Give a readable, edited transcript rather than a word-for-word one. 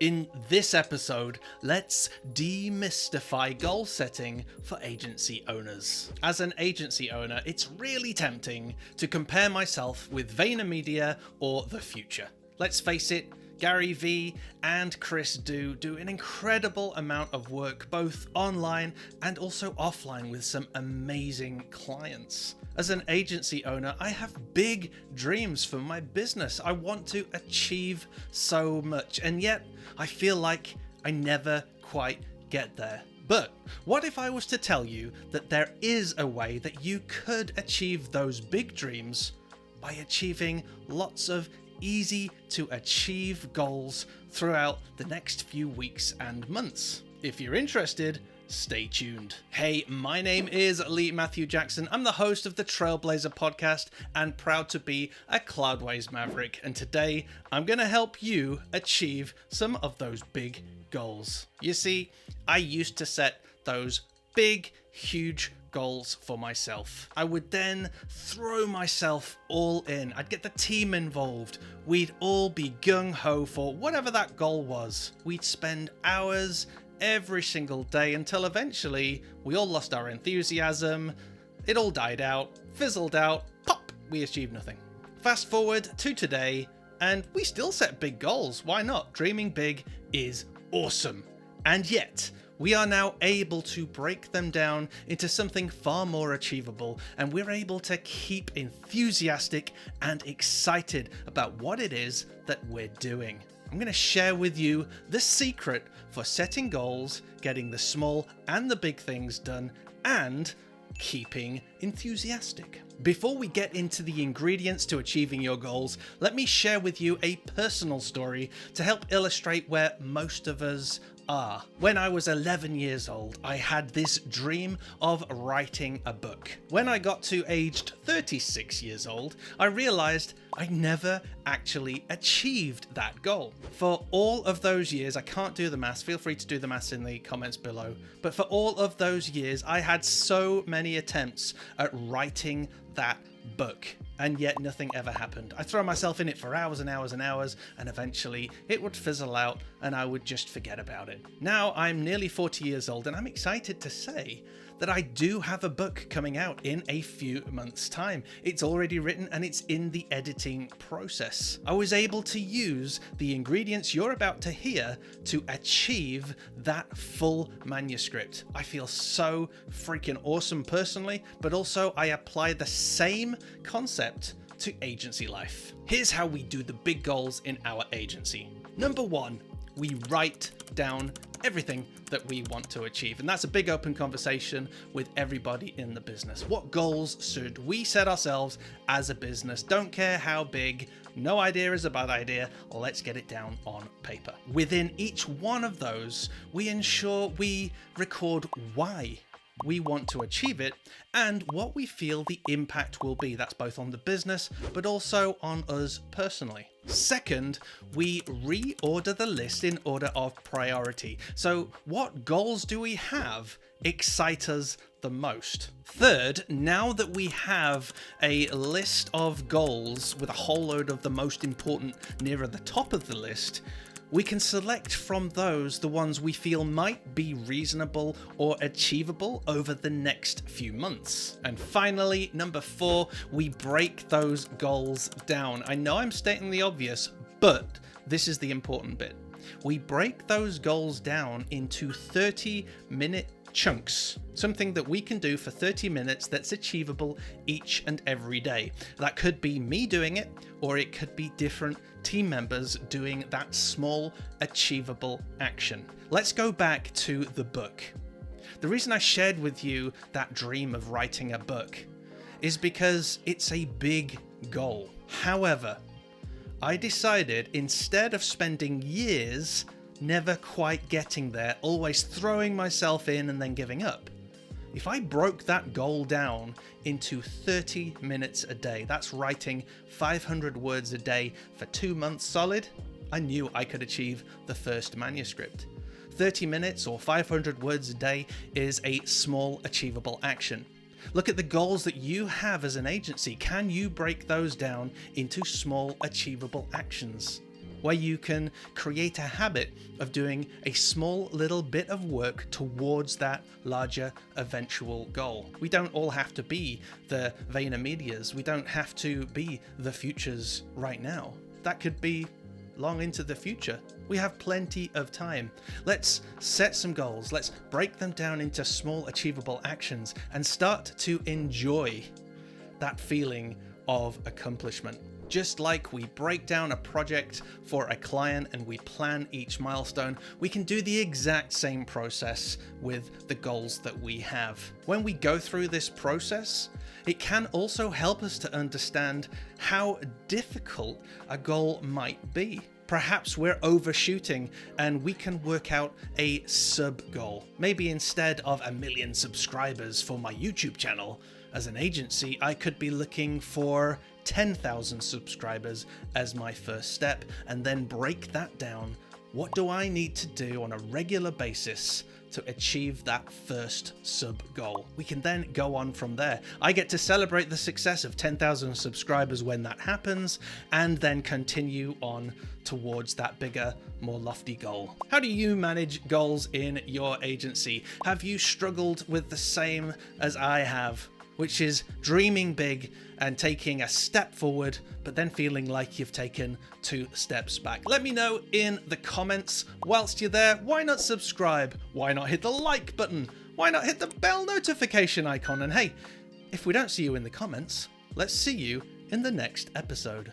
In this episode, let's demystify goal setting for agency owners. As an agency owner, it's really tempting to compare myself with VaynerMedia or the future. Let's face it, Gary Vee and Chris do an incredible amount of work both online and also offline with some amazing clients. As an agency owner, I have big dreams for my business. I want to achieve so much, and yet I feel like I never quite get there. But what if I was to tell you that there is a way that you could achieve those big dreams by achieving lots of easy to achieve goals throughout the next few weeks and months? If you're interested, stay tuned. Hey, my name is Lee Matthew Jackson. I'm the host of the Trailblazer podcast and proud to be a Cloudways Maverick. And today I'm going to help you achieve some of those big goals. You see, I used to set those big, huge goals for myself. I would then throw myself all in. I'd get the team involved. We'd all be gung-ho for whatever that goal was. We'd spend hours every single day until eventually we all lost our enthusiasm. It all died out, fizzled out, pop, we achieved nothing. Fast forward to today, and we still set big goals. Why not? Dreaming big is awesome. And yet, we are now able to break them down into something far more achievable, and we're able to keep enthusiastic and excited about what it is that we're doing. I'm going to share with you the secret for setting goals, getting the small and the big things done, and keeping enthusiastic. Before we get into the ingredients to achieving your goals, let me share with you a personal story to help illustrate where most of us are. When I was 11 years old, I had this dream of writing a book. When I got to aged 36 years old, I realized I never actually achieved that goal. For all of those years, I can't do the maths, feel free to do the maths in the comments below, but for all of those years, I had so many attempts at writing that book, and yet nothing ever happened. I throw myself in it for hours and hours and hours, and eventually it would fizzle out and I would just forget about it. Now I'm nearly 40 years old, and I'm excited to say that I do have a book coming out in a few months' time. It's already written and it's in the editing process. I was able to use the ingredients you're about to hear to achieve that full manuscript. I feel so freaking awesome personally, but also I apply the same concept to agency life. Here's how we do the big goals in our agency. Number one, we write down everything that we want to achieve. And that's a big open conversation with everybody in the business. What goals should we set ourselves as a business? Don't care how big, no idea is a bad idea. Let's get it down on paper. Within each one of those, we ensure we record why we want to achieve it and what we feel the impact will be. That's both on the business, but also on us personally. Second, we reorder the list in order of priority. So what goals do we have excite us the most? Third, now that we have a list of goals with a whole load of the most important nearer the top of the list, we can select from those the ones we feel might be reasonable or achievable over the next few months. And finally, number four, we break those goals down. I know I'm stating the obvious, but this is the important bit. We break those goals down into 30-minute chunks, something that we can do for 30 minutes that's achievable each and every day. That could be me doing it, or it could be different team members doing that small achievable action. Let's go back to the book. The reason I shared with you that dream of writing a book is because it's a big goal. However, I decided instead of spending years never quite getting there, always throwing myself in and then giving up, if I broke that goal down into 30 minutes a day, that's writing 500 words a day for 2 months solid, I knew I could achieve the first manuscript. 30 minutes or 500 words a day is a small achievable action. Look at the goals that you have as an agency. Can you break those down into small achievable actions? where you can create a habit of doing a small little bit of work towards that larger eventual goal. We don't all have to be the VaynerMedias. We don't have to be the futures right now. That could be long into the future. We have plenty of time. Let's set some goals. Let's break them down into small achievable actions and start to enjoy that feeling of accomplishment. Just like we break down a project for a client and we plan each milestone, we can do the exact same process with the goals that we have. When we go through this process, it can also help us to understand how difficult a goal might be. Perhaps we're overshooting and we can work out a sub goal. Maybe instead of 1 million subscribers for my YouTube channel, as an agency, I could be looking for 10,000 subscribers as my first step, and then break that down. What do I need to do on a regular basis to achieve that first sub goal? We can then go on from there. I get to celebrate the success of 10,000 subscribers when that happens, and then continue on towards that bigger, more lofty goal. How do you manage goals in your agency? Have you struggled with the same as I have, which is dreaming big and taking a step forward, but then feeling like you've taken 2 steps back? Let me know in the comments. Whilst you're there, why not subscribe? Why not hit the like button? Why not hit the bell notification icon? And hey, if we don't see you in the comments, let's see you in the next episode.